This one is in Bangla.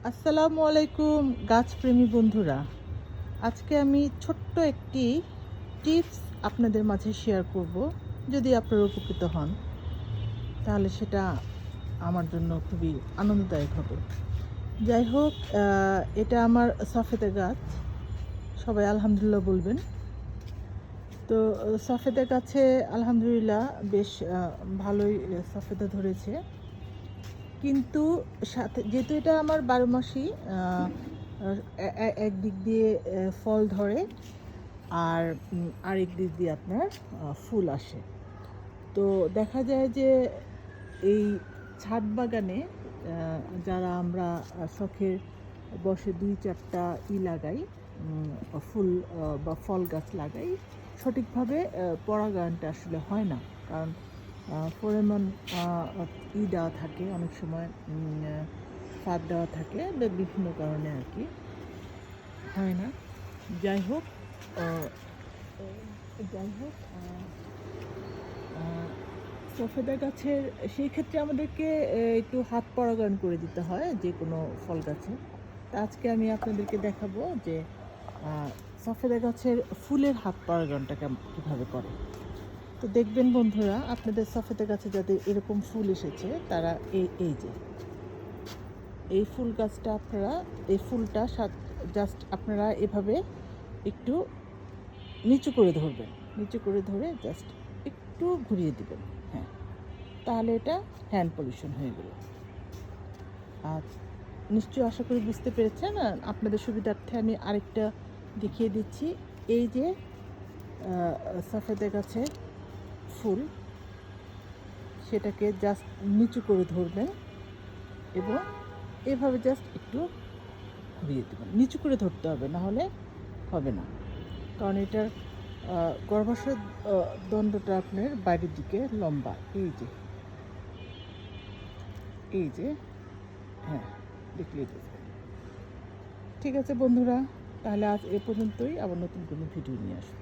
আসসালামু আলাইকুম গাছপ্রেমী বন্ধুরা। আজকে আমি ছোট্ট একটি টিপস আপনাদের মাঝে শেয়ার করব। যদি আপনারা উপকৃত হন তাহলে সেটা আমার জন্য খুবই আনন্দদায়ক হবে। যাই হোক, এটা আমার সফেদা গাছ। সবাই আলহামদুলিল্লাহ বলবেন। তো সফেদা গাছে আলহামদুলিল্লাহ বেশ ভালোই সফেদা ধরেছে, কিন্তু সাথে যেহেতু এটা আমার 12 মাসই একদিক দিয়ে ফল ধরে, আর আরেক দিক দিয়ে আপনার ফুল আসে। তো দেখা যায় যে এই ছাদ বাগানে যারা আমরা শখের বসে 2-4টা লাগাই, ফুল বা ফল গাছ লাগাই, সঠিকভাবে পরাগায়নটা আসলে হয় না। কারণ ফোরেমন দেওয়া থাকে, অনেক সময় ফাঁদ দেওয়া থাকে, বিভিন্ন কারণে আর কি হয় না। যাই হোক, যাই হোক সফেদা গাছের সেই ক্ষেত্রে আমাদেরকে একটু হাত পরাগায়ন করে দিতে হয় যে কোনো ফল গাছে। তা আজকে আমি আপনাদেরকে দেখাবো যে সফেদা গাছের ফুলের হাত পরাগায়নটা কীভাবে করে। তো দেখবেন বন্ধুরা, আপনাদের সফেদা গাছে যাদের এরকম ফুল এসেছে তারা এই যে এই ফুল গাছটা, আপনারা এই ফুলটা জাস্ট আপনারা এভাবে একটু নিচু করে ধরবেন, নিচু করে ধরে জাস্ট একটু ঘুরিয়ে দিবেন। হ্যাঁ, তাহলে এটা হ্যান্ড পলিউশন হয়ে গেল। আর নিশ্চয়ই আশা করি বুঝতে পেরেছেন। আপনাদের সুবিধার্থে আমি আরেকটা দেখিয়ে দিচ্ছি। এই যে সফেদা গাছের ফুল, সেটাকে জাস্ট নিচু করে ধরবেন এবং এভাবে জাস্ট একটু ঘুরিয়ে দেবেন। নিচু করে ধরতে হবে, না হলে হবে না। কারণ এটার গর্ভাশয় দণ্ডটা আপনার বাইরের দিকে লম্বা। এই যে হ্যাঁ, দেখলেই বুঝবেন। ঠিক আছে বন্ধুরা, তাহলে আজ এ পর্যন্তই। আবার নতুন কোনো ভিডিও নিয়ে আসবো।